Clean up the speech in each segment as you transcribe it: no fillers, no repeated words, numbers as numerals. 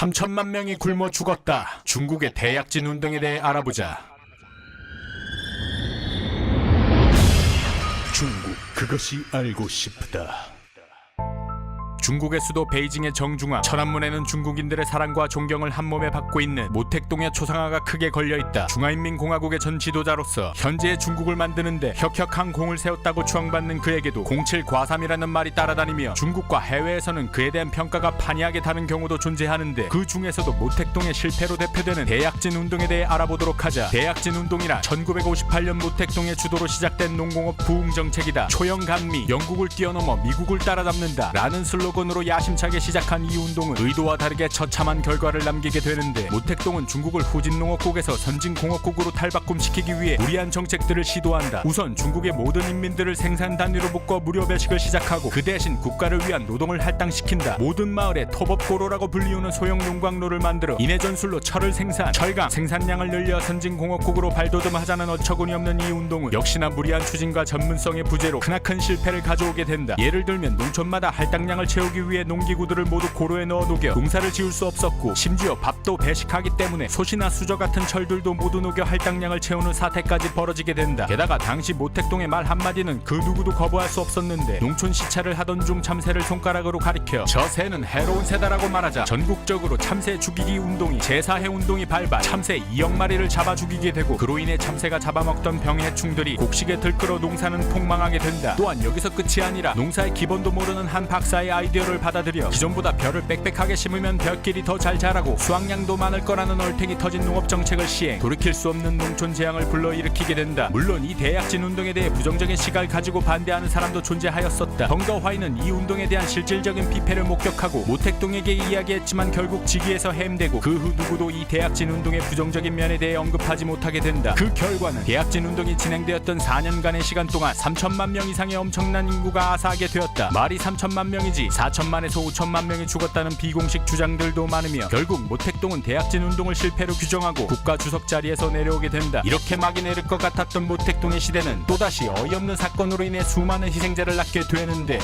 3천만 명이 굶어 죽었다. 중국의 대약진 운동에 대해 알아보자. 중국 그것이 알고 싶다. 중국의 수도 베이징의 정중앙 천안문에는 중국인들의 사랑과 존경을 한몸에 받고 있는 모택동의 초상화가 크게 걸려있다. 중화인민공화국의 전 지도자로서 현재의 중국을 만드는데 혁혁한 공을 세웠다고 추앙받는 그에게도 07과삼이라는 말이 따라다니며 중국과 해외에서는 그에 대한 평가가 판이하게 다른 경우도 존재하는데, 그 중에서도 모택동의 실패로 대표되는 대약진 운동에 대해 알아보도록 하자. 대약진 운동이란 1958년 모택동의 주도로 시작된 농공업 부흥 정책이다. 초연간미, 영국을 뛰어넘어 미국을 따라잡는다 라는 슬로건으로 야심차게 시작한 이 운동은 의도와 다르게 처참한 결과를 남기게 되는데, 모택동은 중국을 후진농업국에서 선진공업국으로 탈바꿈시키기 위해 무리한 정책들을 시도한다. 우선 중국의 모든 인민들을 생산 단위로 묶어 무료 배식을 시작하고, 그 대신 국가를 위한 노동을 할당시킨다. 모든 마을에 토법고로라고 불리우는 소형 용광로를 만들어 인해 전술로 철을 생산, 철강 생산량을 늘려 선진공업국으로 발돋움하자는 어처구니 없는 이 운동은 역시나 무리한 추진과 전문성의 부재로 크나큰 실패를 가져오게 된다. 예를 들면 농촌마다 할당량을 채우기 위해 농기구들을 모두 고로에 넣어 녹여 농사를 지을 수 없었고, 심지어 밥도 배식하기 때문에 솥이나 수저 같은 철들도 모두 녹여 할당량을 채우는 사태까지 벌어지게 된다. 게다가 당시 모택동의 말 한마디는 그 누구도 거부할 수 없었는데, 농촌 시찰을 하던 중 참새를 손가락으로 가리켜 저 새는 해로운 새다라고 말하자 전국적으로 참새 죽이기 운동이, 제4해 운동이 발발, 참새 2억 마리를 잡아 죽이게 되고, 그로 인해 참새가 잡아먹던 병해충들이 곡식에 들끓어 농사는 폭망하게 된다. 또한 여기서 끝이 아니라 농사의 기본도 모르는 한 박사의 아이디어를 받아들여 기존보다 벼를 빽빽하게 심으면 벼끼리 더 잘 자라고 수확량도 많을 거라는 얼탱이 터진 농업 정책을 시행, 돌이킬 수 없는 농촌 재앙을 불러일으키게 된다. 물론 이 대약진 운동에 대해 부정적인 시각을 가지고 반대하는 사람도 존재하였었다. 덩더화이는 이 운동에 대한 실질적인 피폐를 목격하고 모택동에게 이야기했지만 결국 직위에서 해임되고, 그 후 누구도 이 대약진 운동의 부정적인 면에 대해 언급하지 못하게 된다. 그 결과는 대약진 운동이 진행되었던 4년간의 시간 동안 3천만 명 이상의 엄청난 인구가 아사하게 되었다. 말이 3천만 명이지 4천만에서 5천만 명이 죽었다는 비공식 주장들도 많으며, 결국 모택동은 대약진 운동을 실패로 규정하고 국가 주석 자리에서 내려오게 된다. 이렇게 막이 내릴 것 같았던 모택동의 시대는 또다시 어이없는 사건으로 인해 수많은 희생자를 낳게 되는데,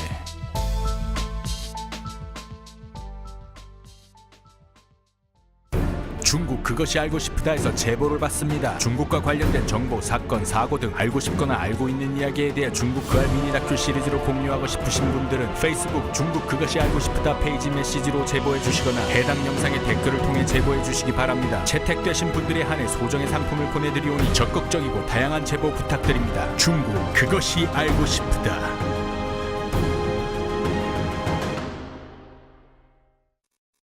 중국 그것이 알고 싶다에서 제보를 받습니다. 중국과 관련된 정보, 사건, 사고 등 알고 싶거나 알고 있는 이야기에 대해 중국 그알 미니 다큐 시리즈로 공유하고 싶으신 분들은 페이스북 중국 그것이 알고 싶다 페이지 메시지로 제보해 주시거나 해당 영상의 댓글을 통해 제보해 주시기 바랍니다. 채택되신 분들에 한해 소정의 상품을 보내드리오니 적극적이고 다양한 제보 부탁드립니다. 중국 그것이 알고 싶다.